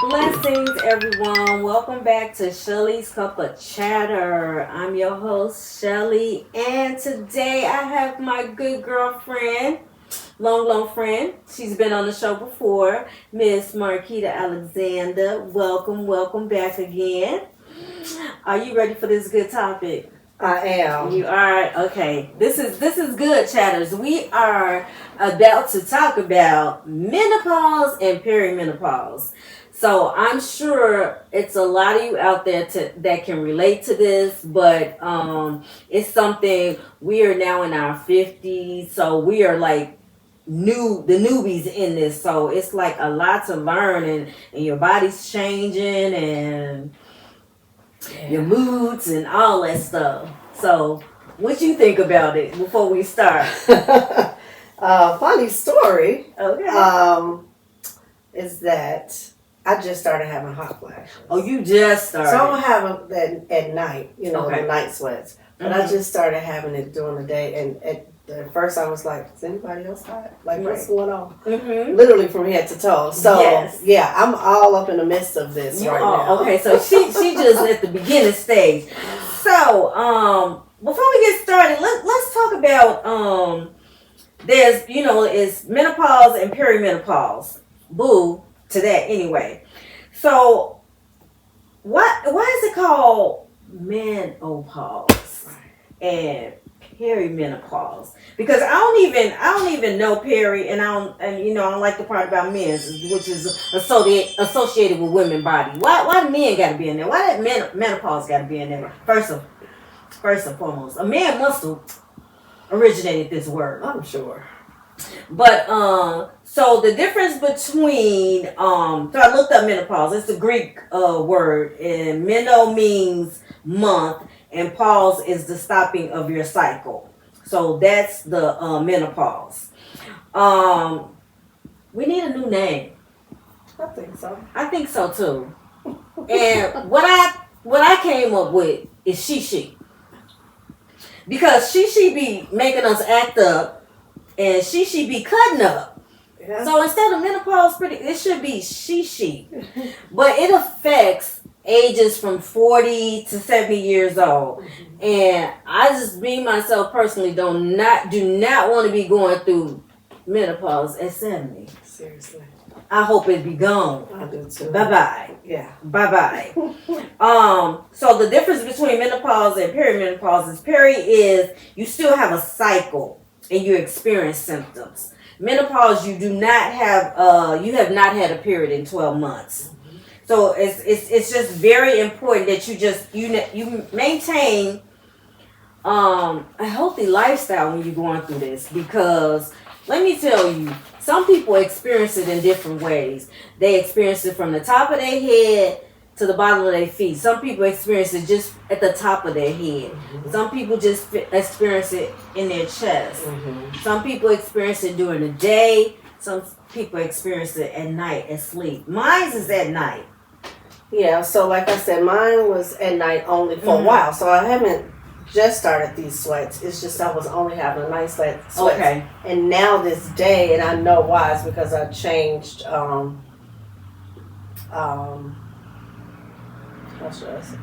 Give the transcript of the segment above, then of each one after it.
Blessings, everyone. Welcome back to Shelly's Cup of Chatter. I'm your host, Shelly, and today I have my good girlfriend, long friend. She's been on the show before, Miss Marquita Alexander. Welcome back again. Are you ready for this good topic? I am. You are? Okay. This is good, chatters. We are about to talk about menopause and perimenopause. So I'm sure it's a lot of you out there that can relate to this, but it's something we are now in our 50s, so we are like the newbies in this. So it's like a lot to learn, and your body's changing, and your moods and all that stuff. So, what you think about it before we start? Funny story Okay. is that I just started having hot flashes. Oh, you just started. So I don't have them at night, Okay. the night sweats. But I just started having it during the day. And at first I was like, is anybody else hot? Like, what's going on? Mm-hmm. Literally from head to toe. So, Yes. yeah, I'm all up in the midst of this You right are now. okay. So she just at the beginning stage. So before we get started, let's talk about there's it's menopause and perimenopause. Boo to that anyway. So why is it called menopause and perimenopause? Because I don't even know peri, and I don't like the part about men's, which is associated with women body. Why the men got to be in there? Why that menopause got to be in there? First and foremost, a man must have originated this word. I'm sure. But so the difference between so I looked up menopause. It's a Greek word, and meno means month, and pause is the stopping of your cycle. So that's the menopause. We need a new name. I think so. I think so too. And what I came up with is she. Because she be making us act up, and she be cutting up. Yeah. So instead of menopause, it should be she. But it affects ages from 40 to 70 years old. Mm-hmm. And I just, me myself personally, do not want to be going through menopause at 70. Seriously. I hope it be gone. I do too. Bye-bye. Yeah. Bye-bye. So the difference between menopause and perimenopause is is you still have a cycle and you experience symptoms. Menopause, you do not have you have not had a period in 12 months. Mm-hmm. So it's just very important that you maintain a healthy lifestyle when you're going through this, because let me tell you, some people experience it in different ways. They experience it from the top of their head to the bottom of their feet. Some people experience it just at the top of their head. Mm-hmm. Some people just experience it in their chest. Mm-hmm. Some people experience it during the day. Some people experience it at night, at sleep. Mine is at night. Yeah, so like I said, mine was at night only for a while. So I haven't just started these sweats. It's just I was only having a nice sweats. Okay. And now this day, and I know why, it's because I changed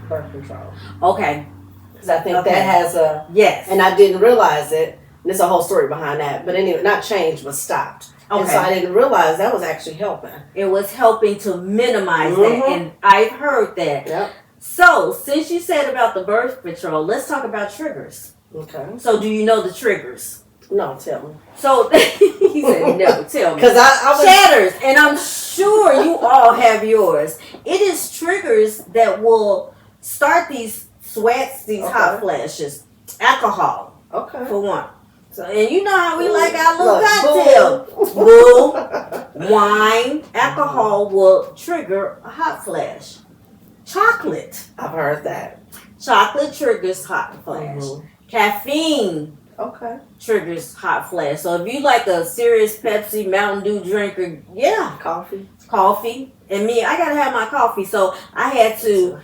birth control. Okay. Because I think that has a... Yes. And I didn't realize it. There's a whole story behind that. But anyway, not changed, but stopped. Okay. And so I didn't realize that was actually helping. It was helping to minimize that. And I've heard that. Yep. So, since you said about the birth control, let's talk about triggers. Okay. So, do you know the triggers? No, tell me. So, he said, no, tell me. Because I was... Chatters, and I'm sure you all have yours. It is triggers that will start these sweats, these hot flashes. Alcohol. Okay. For one. So, and you know how we like our little cocktail. Boo. Wine. Alcohol will trigger a hot flash. Chocolate. I've heard that. Chocolate triggers hot flash. Mm-hmm. Caffeine. Okay. Triggers hot flash. So if you like a serious Pepsi, Mountain Dew drinker, yeah. Coffee. And me, I gotta have my coffee. So I had to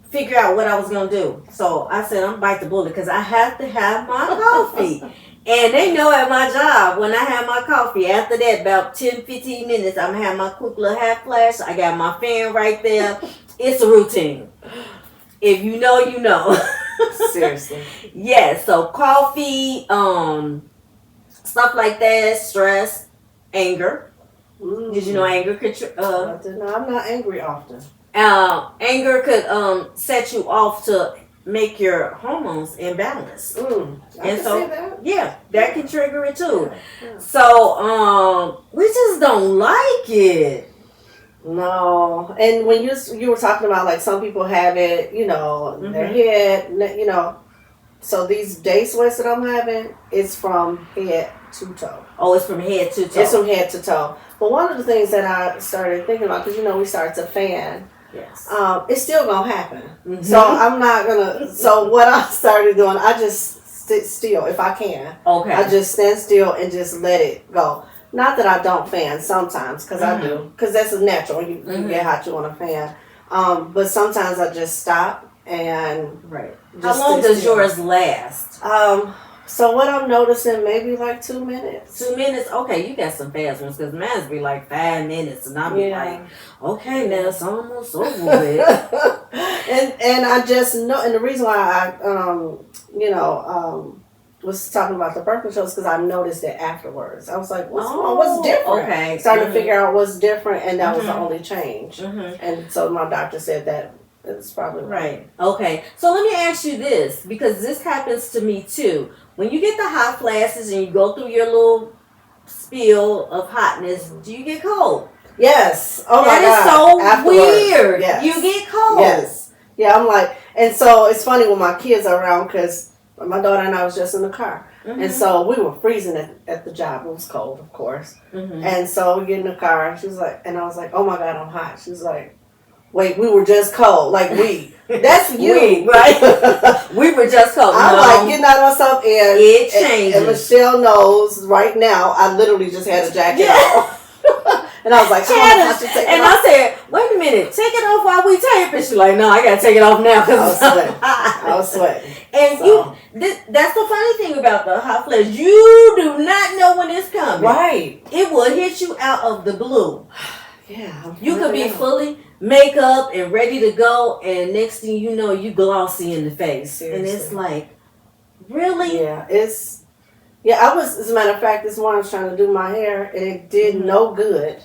figure out what I was gonna do. So I said, I'm bite the bullet because I have to have my coffee. And they know at my job, when I have my coffee, after that, about 10, 15 minutes, I'm going to have my quick little hot flash. I got my fan right there. It's a routine. If you know, you know. Seriously. Yeah, so coffee, stuff like that, stress, anger. Did you know anger could I didn't know. I'm not angry often. anger could set you off to make your hormones imbalanced. I And can so see that. yeah, that can trigger it too. Yeah. So we just don't like it. No, and when you were talking about like some people have it, you know, their head, you know, so these day sweats that I'm having, it's from head to toe. Oh, it's from head to toe. It's from head to toe. But one of the things that I started thinking about, because you know we start to fan, yes, it's still gonna happen. So I'm not gonna. So what I started doing, I just sit still if I can. Okay. I just stand still and just let it go. Not that I don't fan sometimes, because I do, because that's a natural. When you get hot, you want to fan. But sometimes I just stop and right. How long does yours last? So what I'm noticing, maybe like 2 minutes. 2 minutes? Okay, you got some fast ones, because mine's be like 5 minutes, and I'll be like, okay, now it's almost over with. and I just know, and the reason why I was talking about the birth control is because I noticed it afterwards. I was like, what's wrong? What's different? Okay. Started to figure out what's different, and that was the only change. And so my doctor said that it's probably right. Okay. So let me ask you this, because this happens to me too. When you get the hot flashes and you go through your little spill of hotness, do you get cold? Yes. Oh my God. That is so Afterwards, weird. yes. You get cold. Yes. Yeah, I'm like, and so it's funny when my kids are around, because my daughter and I was just in the car. And so we were freezing at the job. It was cold, of course. And so we get in the car, and she was like, and I was like, oh my God, I'm hot. She was like, wait, we were just cold. Like, that's you. We, right? We were just cold. I'm like getting out of myself, and it changes. And Michelle knows right now, I literally just had a jacket on. And I was like, I said, wait a minute, take it off while we tape. And she's like, no, I gotta take it off now because I was sweating. And so. That's the funny thing about the hot flash. You do not know when it's coming. Right. It will hit you out of the blue. Yeah. You could be fully makeup and ready to go, and next thing you know, you glossy in the face. Seriously. And it's like, really? Yeah, I was, as a matter of fact, this morning I was trying to do my hair, and it did no good.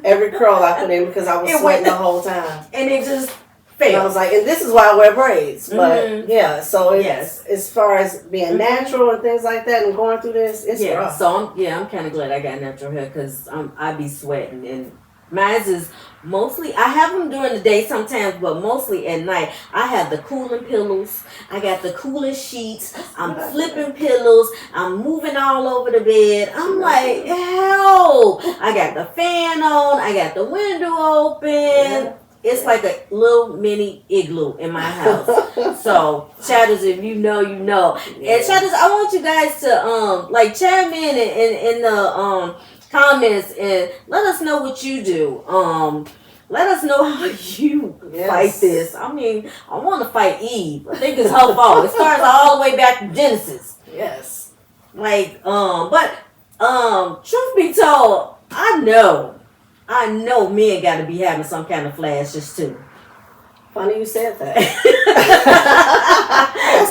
Every curl I put in, because I was sweating the whole time. And it just failed. And I was like, and this is why I wear braids. But yeah, so as far as being natural and things like that and going through this, it's rough. So I'm kind of glad I got natural hair, because I be sweating, and mine's is mostly, I have them during the day sometimes, but mostly at night. I have the cooling pillows. I got the cooling sheets. I'm flipping pillows. I'm moving all over the bed. I'm like, help. I got the fan on. I got the window open. Yeah. It's like a little mini igloo in my house. So, chatters, if you know, you know. Yeah. And chatters, I want you guys to chime in the comments and let us know what you do. Let us know how you fight this. I mean, I want to fight Eve. I think it's her fault. It starts all the way back to Genesis. Yes. But truth be told, I know men got to be having some kind of flashes too. Funny you said that.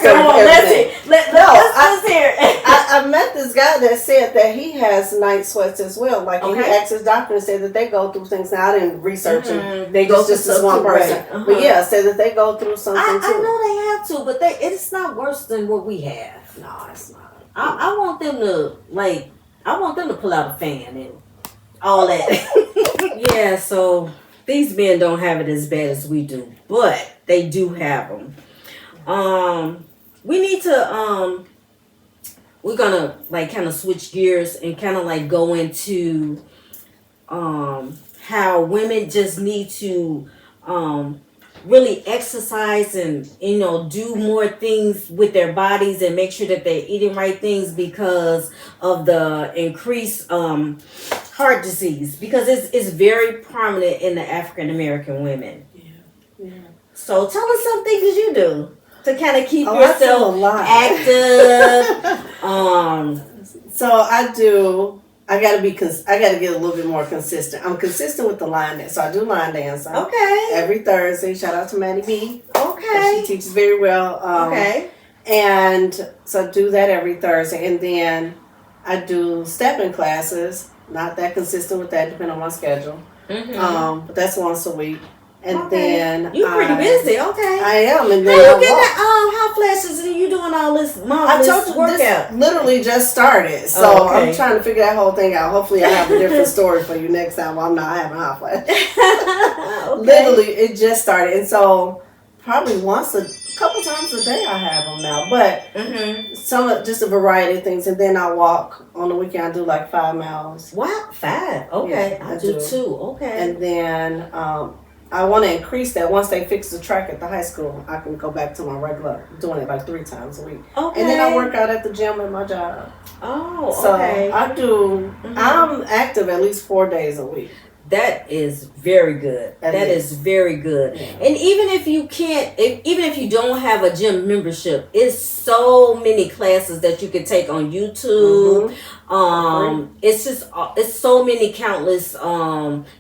Come on, let's hear it. I met this guy that said that he has night sweats as well. Like, he asked his doctor and said that they go through things. Now, I didn't research it. They go through just this one person. But yeah, said that they go through something too. I know they have to, but it's not worse than what we have. No, it's not. I want them to pull out a fan and all that. Yeah, so these men don't have it as bad as we do, but they do have them. We need to we're gonna kind of switch gears and kind of go into how women just need to really exercise and do more things with their bodies and make sure that they're eating right things because of the increased heart disease, because it's very prominent in the African American women. Yeah. So tell us some things you do to kind of keep yourself active. So I gotta I gotta get a little bit more consistent. I'm consistent with the line dance, so I do line dancing. Okay. Every Thursday. Shout out to Maddie B. Okay. She teaches very well. Okay. And so I do that every Thursday, and then I do stepping classes. Not that consistent with that, depending on my schedule. But that's once a week. And then you're pretty busy. Okay, I am. And how then you get that? Hot flashes and you doing all this marvelous I told you workout? this literally just started, so I'm trying to figure that whole thing out. Hopefully, I have a different story for you next time. While I'm not having hot flashes. Literally, it just started, and so probably a couple times a day I have them now. But just a variety of things, and then I walk on the weekend. I do like 5 miles. Wow, 5? Okay, Yeah, I do 2. Okay, and then I want to increase that. Once they fix the track at the high school, I can go back to my regular, doing it like 3 times a week. Okay. And then I work out at the gym at my job. Oh, okay. So I do, I'm active at least 4 days a week. That is very good. That is very good. Yeah. And even if you can't, even if you don't have a gym membership, it's so many classes that you can take on YouTube. It's so many countless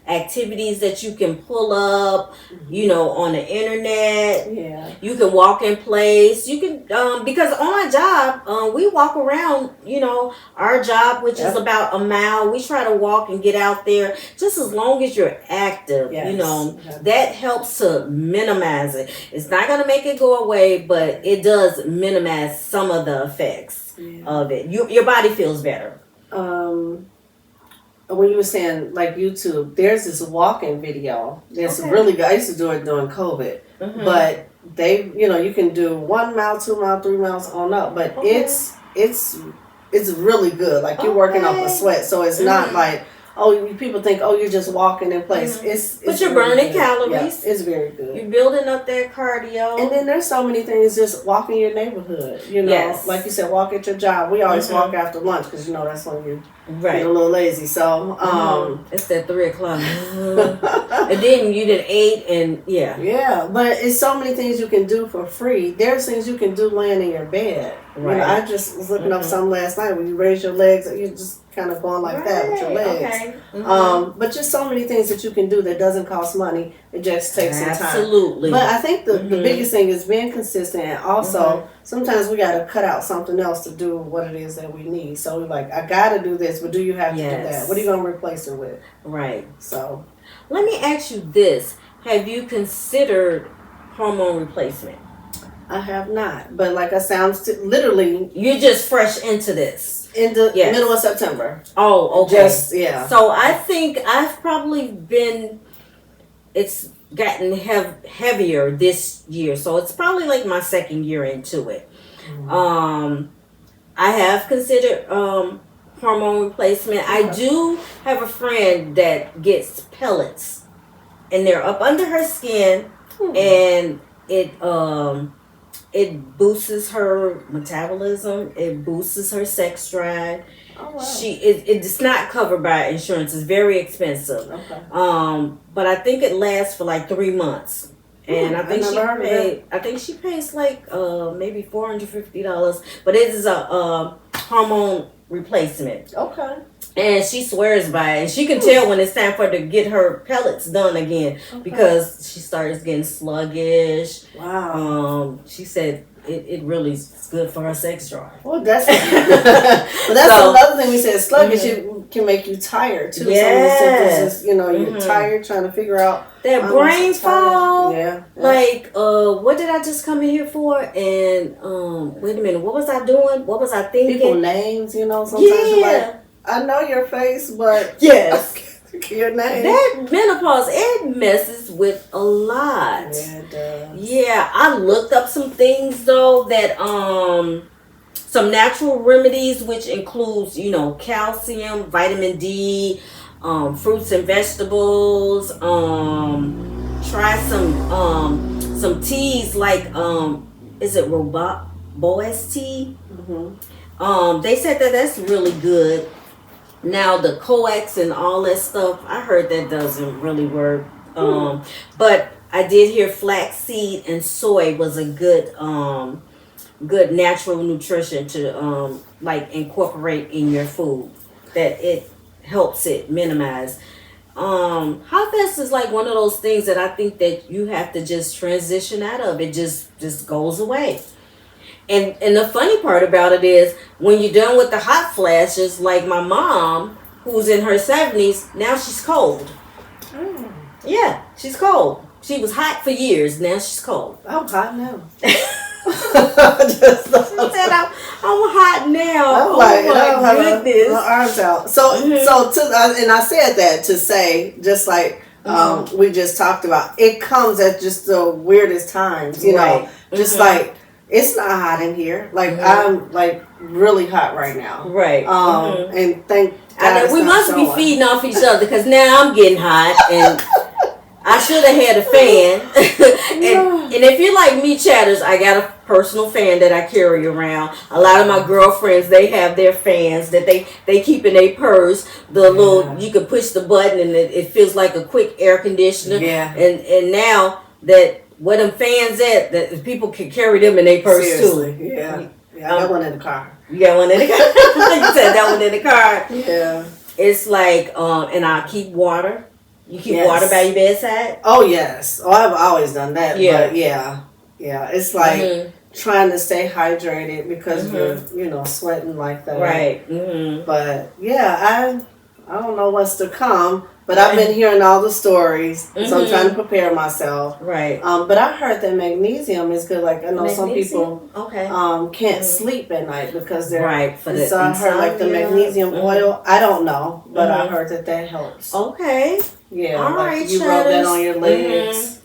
activities that you can pull up, on the internet. Yeah. You can walk in place. You can because on my job, we walk around, our job, which is about a mile. We try to walk and get out there just as long as you're active. That helps to minimize it. It's not going to make it go away, but it does minimize some of the effects of it. Your body feels better. When you were saying like YouTube, there's this walking video that's really good. I used to do it during COVID, but they, you can do 1 mile, 2 mile, 3 miles on up, but it's really good. Like you're working off a sweat, so it's not like, people think, you're just walking in place. But you're burning calories. Yeah, it's very good. You're building up that cardio. And then there's so many things, just walking your neighborhood. Like you said, walk at your job. We always walk after lunch because that's when you get a little lazy. So it's that 3 o'clock, and then you did 8, and yeah. But it's so many things you can do for free. There's things you can do laying in your bed. Right. I just was looking up some last night. When you raise your legs, you just kind of going like that with your legs. Okay. But just so many things that you can do that doesn't cost money. It just takes some time. Absolutely. But I think the biggest thing is being consistent, and also sometimes we got to cut out something else to do what it is that we need. So we're like, I got to do this, but do you have to do that? What are you going to replace it with? Right. So let me ask you this. Have you considered hormone replacement? I have not. But like I said, literally... You're just fresh into this. In the middle of September. Oh, okay. So I think I've probably been... It's gotten heavier this year. So it's probably like my 2nd year into it. I have considered hormone replacement. I do have a friend that gets pellets. And they're up under her skin. And it boosts her metabolism. It boosts her sex drive. Oh, wow. It's not covered by insurance. It's very expensive. Okay. But I think it lasts for like 3 months. And I think she pays like maybe $450. But it is a hormone replacement. Okay. And she swears by it. And she can tell when it's time for her to get her pellets done again because she starts getting sluggish. Wow. She said it really is good for her sex drive. Well, that's another thing we said. Sluggish can make you tired too. Yes. Some of the symptoms is, you're tired trying to figure out that brain fog. Yeah. Like, what did I just come in here for? And wait a minute, what was I doing? What was I thinking? People names, sometimes you're like, I know your face, but your name. That menopause, it messes with a lot. Yeah, it does. Yeah, I looked up some things though that some natural remedies, which includes calcium, vitamin D, fruits and vegetables. Try some teas like is it Boaz tea? They said that's really good. Now the coax and all that stuff, I heard that doesn't really work. But I did hear flaxseed and soy was a good good natural nutrition to like incorporate in your food, that it helps it minimize. Hot fast is like one of those things that I think that you have to just transition out of. It just goes away. And the funny part about it is when you're done with the hot flashes, like my mom, who's in her 70s, now she's cold. Mm. Yeah, she's cold. She was hot for years, now she's cold. I'm hot now. Just said I'm hot now. I'm like, oh my goodness. My arms out. So, and I said that to say, just like we just talked about, it comes at just the weirdest times, you know, just like, it's not hot in here. Like, I'm like really hot right now. Right. And thank God I know, we must be feeding off each other because now I'm getting hot and I should have had a fan. and if you're like me, chatters, I got a personal fan that I carry around. A lot of my girlfriends, they have their fans that they keep in their purse. The little, you can push the button and it feels like a quick air conditioner. Yeah. And now that where them fans at, that people can carry them in their purse Seriously. too. Yeah. Yeah, I got one in the car. You got one in the car? You said that one in the car. Yeah. It's like, and I keep water. You keep water by your bedside? Oh, yes. Oh, I've always done that. Yeah. But yeah. It's like trying to stay hydrated because you're, sweating like that. Right. But yeah, I don't know what's to come, but I've been hearing all the stories, so I'm trying to prepare myself. Right. But I heard that magnesium is good. Like I know some people can't sleep at night because they're so I heard like the magnesium oil. I don't know, but I heard that helps. Okay. Yeah. All like right, you rub that on your legs.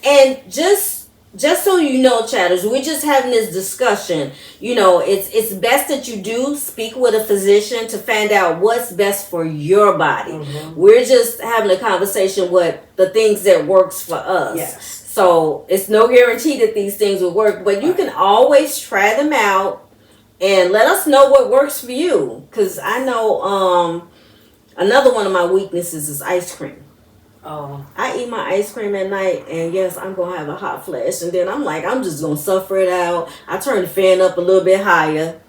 And just so you know, chatters, we're just having this discussion. It's best that you do speak with a physician to find out what's best for your body. We're just having a conversation with the things that works for us. Yes. So it's no guarantee that these things will work, but you can always try them out and let us know what works for you. Because I know another one of my weaknesses is ice cream. Oh. I eat my ice cream at night, and yes, I'm going to have a hot flash. And then I'm like, I'm just going to suffer it out. I turn the fan up a little bit higher.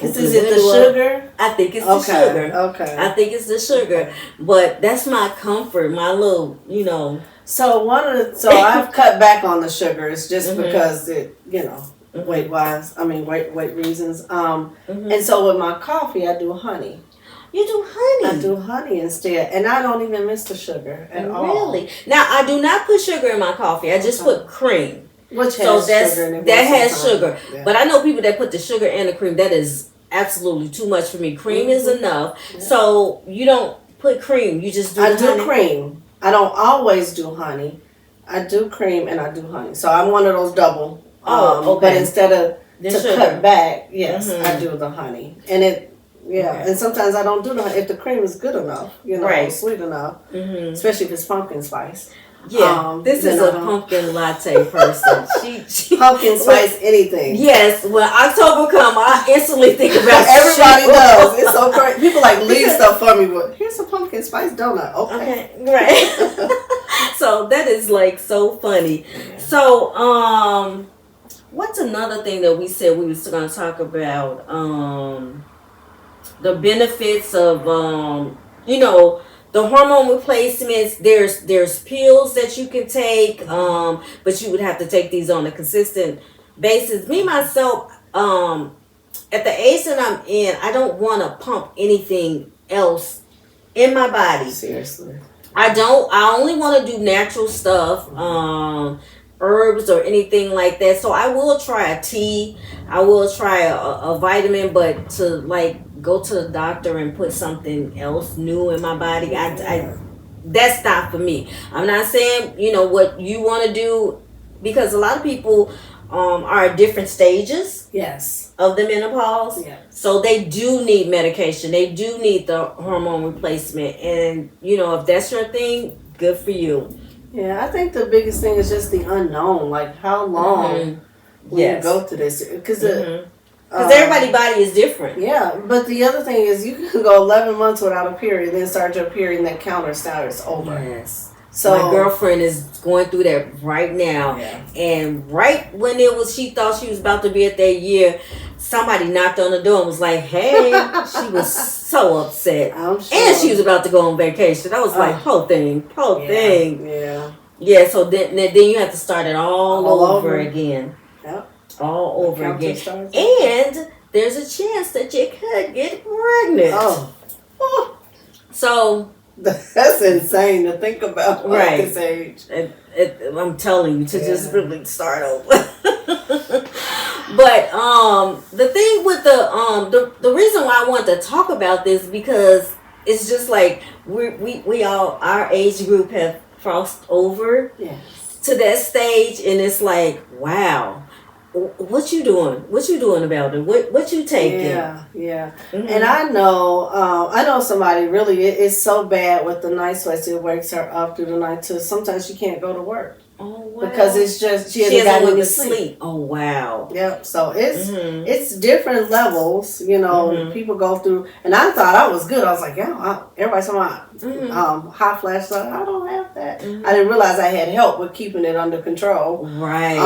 Is it the sugar? I think it's the sugar. Okay. I think it's the sugar. But that's my comfort, my little, So I've cut back on the sugars just because it, weight wise. I mean weight reasons. And so with my coffee, I do honey. You do honey? I do honey instead, and I don't even miss the sugar at all. Really? Now I do not put sugar in my coffee. I just put cream. Which has sugar in it. That has sugar. Yeah. But I know people that put the sugar and the cream. That is absolutely too much for me. Cream is enough. Yeah. So you don't put cream. You just do honey? I do cream. I don't always do honey. I do cream and I do honey. So I'm one of those double. Okay. But instead of cut back, yes, I do the honey. And and sometimes I don't do the honey if the cream is good enough, sweet enough, especially if it's pumpkin spice. Yeah, this is a pumpkin latte person. She pumpkin spice anything. Yes, when October come, I instantly think about everybody does. It's so crazy. People leave stuff for me, but here's a pumpkin spice donut. Okay. Right. So that is so funny. So what's another thing that we said we was going to talk about? The benefits of the hormone replacements. There's pills that you can take, but you would have to take these on a consistent basis. Me myself, at the age that I'm in, I don't want to pump anything else in my body. Seriously, I only want to do natural stuff. Herbs or anything like that. So I will try a tea. I will try a vitamin, but to go to the doctor and put something else new in my body, I that's not for me. I'm not saying what you want to do, because a lot of people are at different stages of the menopause. So they do need medication. They do need the hormone replacement, and if that's your thing, good for you. Yeah, I think the biggest thing is just the unknown. Like, how long will you go to this? Because everybody's body is different. Yeah, but the other thing is you can go 11 months without a period, then start your period, and that counter starts over. Yes. So my girlfriend is going through that right now. Yeah. And right when she thought she was about to be at that year, somebody knocked on the door and was like, "Hey." She was so upset. I'm sure. And she was about to go on vacation. I was like, whole thing. Yeah. Yeah, so then you have to start it all over again. Yep. All over again. And there's a chance that you could get pregnant. Oh. So that's insane to think about at this age. I'm telling you to just really start over. But the thing with the reason why I want to talk about this, because it's just like we all, our age group, have crossed over to that stage, and it's like, wow, what you doing? What you doing about it? What you taking? Yeah. And I know somebody really. It's so bad with the night sweats. It wakes her up through the night too. Sometimes she can't go to work. Oh wow! Because it's just she hasn't gotten any sleep. Oh wow! Yep. So it's different levels. You know, people go through. And I thought I was good. I was like, everybody's talking about hot flash. So I don't have that. I didn't realize I had help with keeping it under control. Right.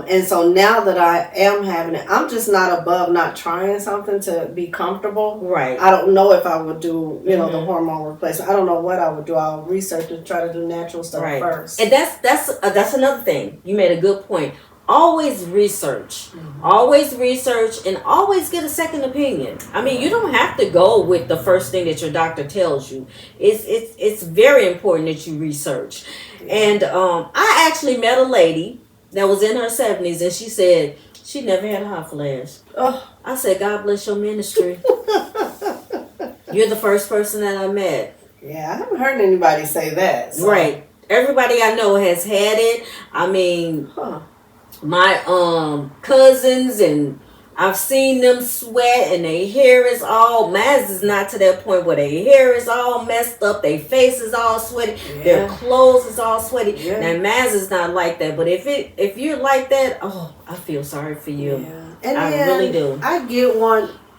And so now that I am having it, I'm just not above not trying something to be comfortable. Right. I don't know if I would do the hormone replacement. I don't know what I would do. I'll research and try to do natural stuff first. And that's another thing. You made a good point. Always research. Always research, and always get a second opinion. I mean, you don't have to go with the first thing that your doctor tells you. It's very important that you research. And I actually met a lady that was in her 70s, and she said she never had a hot flash. I said, God bless your ministry. You're the first person that I met. Yeah, I haven't heard anybody say that. So. Right. Everybody I know has had it. I mean, my cousins, and I've seen them sweat, and their hair is all, Maz is not to that point where their hair is all messed up, their face is all sweaty, their clothes is all sweaty. Now Maz is not like that, but if you're like that, I feel sorry for you. And I really do.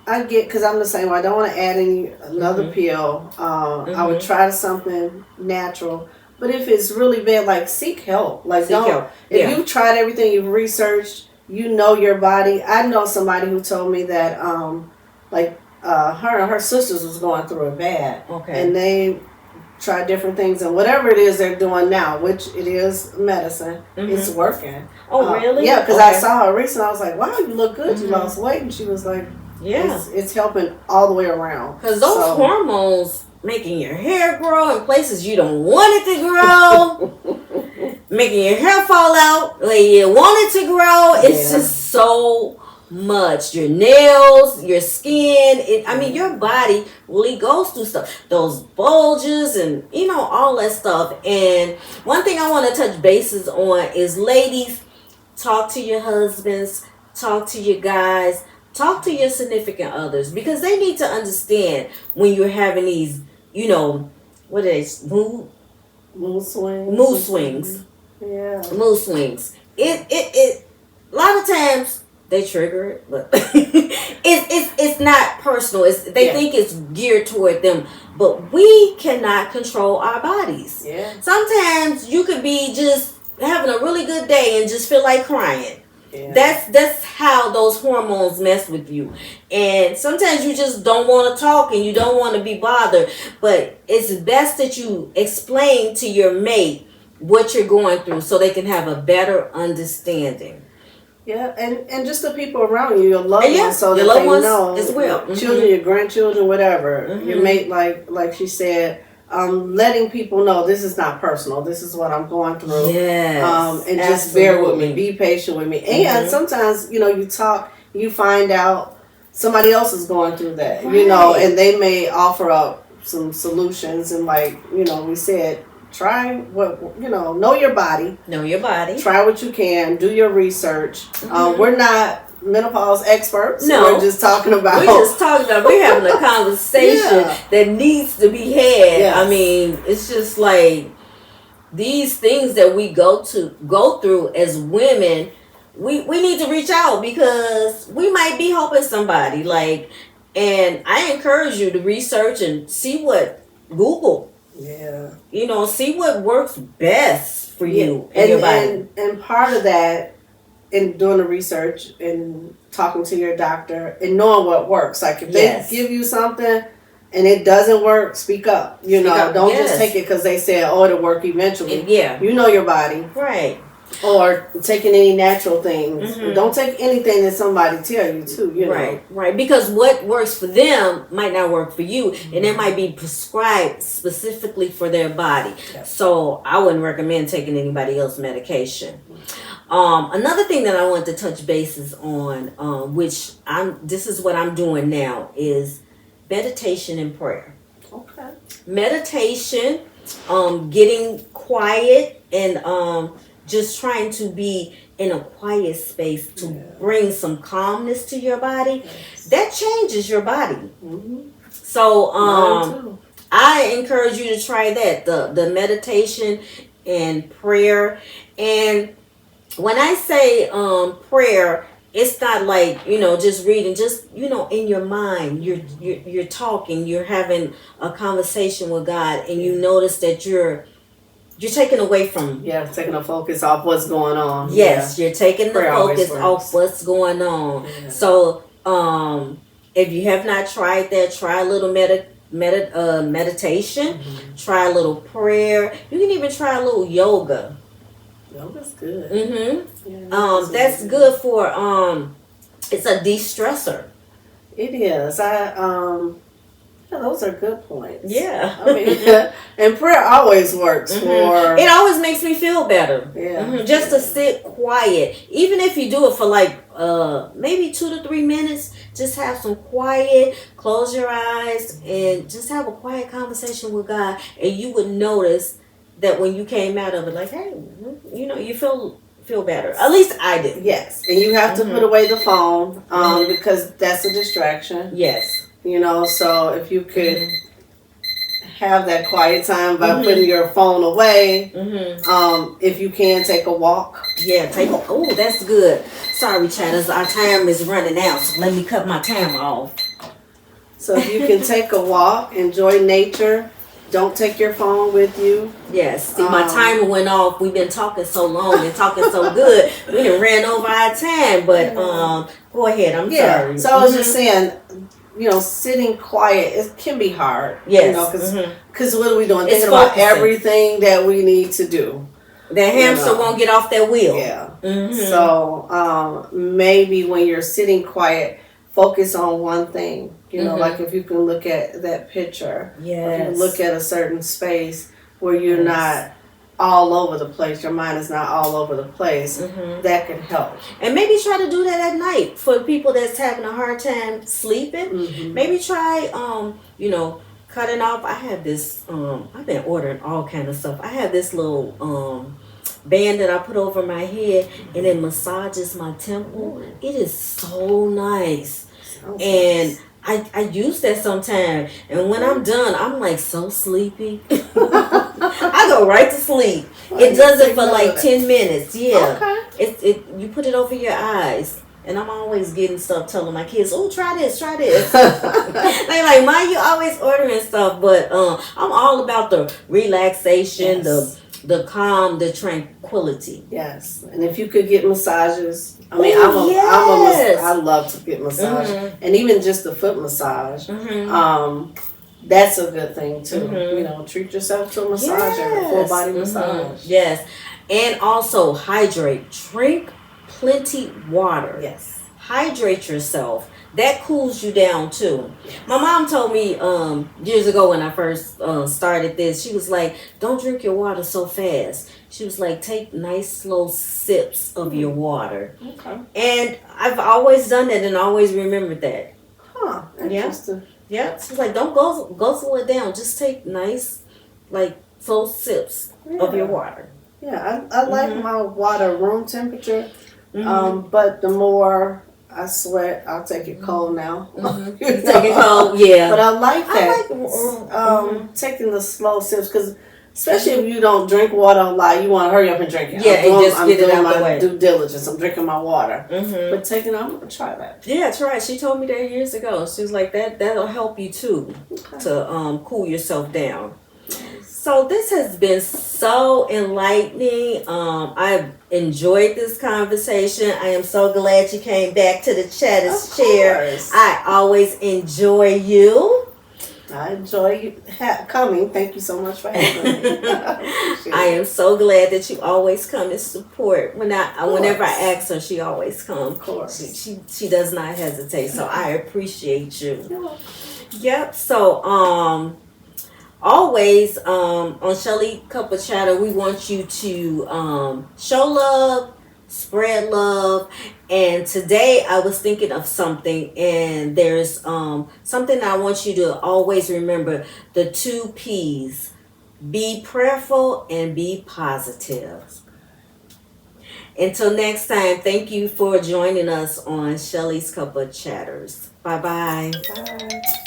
I get, because I'm the same way. I don't want to add another pill. I would try something natural. But if it's really bad, like, seek help. Like, if you've tried everything, you've researched, you know your body. I know somebody who told me that, her and her sisters was going through it bad. Okay. And they tried different things, and whatever it is they're doing now, which it is medicine, it's working. Oh, really? Yeah, because I saw her recently. I was like, wow, you look good. You lost weight. And she was like, it's helping all the way around. Because those hormones making your hair grow in places you don't want it to grow, making your hair fall out where you want it to grow. It's just so much. Your nails, your skin. I mean, your body really goes through stuff. Those bulges and, all that stuff. And one thing I want to touch bases on is, ladies, talk to your husbands, talk to your guys, talk to your significant others, because they need to understand when you're having these, what are they, mood swings. Yeah. Mood swings. It a lot of times they trigger it, but it's not personal. They think it's geared toward them, but we cannot control our bodies. Yeah. Sometimes you could be just having a really good day and just feel like crying. Yeah. That's how those hormones mess with you. And sometimes you just don't want to talk and you don't want to be bothered. But it's best that you explain to your mate what you're going through so they can have a better understanding. Yeah, and just the people around you, your loved ones, so that they know as well. Children, your grandchildren, whatever. Your mate, like she said, letting people know this is not personal. This is what I'm going through. Yes, and just bear with me. Be patient with me. And sometimes, you talk, you find out somebody else is going through that, and they may offer up some solutions. And we said, try what, know your body. Know your body. Try what you can. Do your research. We're not menopause experts. No. We're just talking about. We're having a conversation that needs to be had. Yes. I mean, it's just like these things that we go through as women. We need to reach out because we might be helping somebody. And I encourage you to research and see what Google. Yeah. You know, see what works best for you and your body. And part of that, in doing the research and talking to your doctor and knowing what works. Like if they give you something and it doesn't work, speak up. You know, don't just take it because they said, oh, it'll work eventually. Yeah. You know your body. Right. Or taking any natural things. Don't take anything that somebody tell you to, you know. Right. Because what works for them might not work for you. And it might be prescribed specifically for their body. So I wouldn't recommend taking anybody else's medication. Another thing that I want to touch bases on, which this is what I'm doing now, is meditation and prayer. Okay. Meditation, getting quiet and just trying to be in a quiet space to bring some calmness to your body. That changes your body. So I encourage you to try that, the meditation and prayer. And when I say prayer, it's not like, you know, just reading, just, you know, in your mind, you're talking, you're having a conversation with God, and you notice that you're taking away from... Yeah, taking the focus off what's going on. Yes, you're taking the focus off what's going on. Yeah. So, if you have not tried that, try a little meditation, try a little prayer. You can even try a little yoga. Yoga's good. Yeah, that's good for it's a de-stressor. It is. Those are good points. Yeah. I mean, and prayer always works for... It always makes me feel better. Yeah. Just to sit quiet. Even if you do it for like maybe 2 to 3 minutes, just have some quiet, close your eyes, and just have a quiet conversation with God, and you would notice that when you came out of it, like, hey, you know, you feel better. At least I did. Yes. And you have to put away the phone because that's a distraction. Yes. You know, so if you could have that quiet time by putting your phone away, if you can, take a walk. Yeah, oh, that's good. Sorry, chatters, our time is running out, so let me cut my timer off. So if you can take a walk, enjoy nature. Don't take your phone with you. Yes. See, my timer went off. We've been talking so long and talking so good. We done ran over our time. But go ahead. I'm sorry. So I was just saying, you know, sitting quiet, it can be hard. Yes. You know, because what are we doing? Thinking about everything that we need to do. That hamster won't get off that wheel. Yeah. So maybe when you're sitting quiet, focus on one thing. You know, like if you can look at that picture, or if you look at a certain space where you're not all over the place, your mind is not all over the place, that can help. And maybe try to do that at night for people that's having a hard time sleeping. Maybe try, you know, cutting off. I have this, I've been ordering all kind of stuff. I have this little band that I put over my head and it massages my temple. It is so nice. And I use that sometimes, and when I'm done, I'm like so sleepy. I go right to sleep. It does it for like 10 minutes. Yeah. Okay. You put it over your eyes, and I'm always getting stuff, telling my kids, "Oh, try this, try this." They like, "Mom, you always ordering stuff," but I'm all about the relaxation, the calm, the tranquility. Yes, and if you could get massages. I mean, I love to get massage, and even just the foot massage. That's a good thing too. You know, treat yourself to a massage and a full body massage. Yes, and also hydrate. Drink plenty water. Yes, hydrate yourself. That cools you down too. My mom told me years ago when I first started this, she was like, "Don't drink your water so fast." She was like, "Take nice slow sips of your water." Okay. And I've always done that and always remembered that. Huh. Interesting. Yeah. She's like, "Don't guzzle it down. Just take nice, like, slow sips of your water." Yeah, I like my water room temperature, but the more I sweat, I'll take it cold now. You take it cold, yeah. But I like that. Taking the slow sips, because especially if you don't drink water a lot, you want to hurry up and drink it. Yeah, I'm doing my due diligence. I'm drinking my water. But I'm going to try that. Yeah, try it. She told me that years ago. She was like, that'll help you too, to cool yourself down. So this has been so enlightening. I've enjoyed this conversation. I am so glad you came back to the Chatter's Chair. I always enjoy you. I enjoy you coming. Thank you so much for having me. I am so glad that you always come and support. Whenever I ask her, she always comes. Of course. She does not hesitate. So I appreciate you. Yep. So always on Shelly Cup of Chatter, we want you to show love, spread love. And today I was thinking of something, and there's something I want you to always remember: the 2 P's. Be prayerful and be positive. Until next time, thank you for joining us on Shelly's Cup of Chatters. Bye-bye. Bye.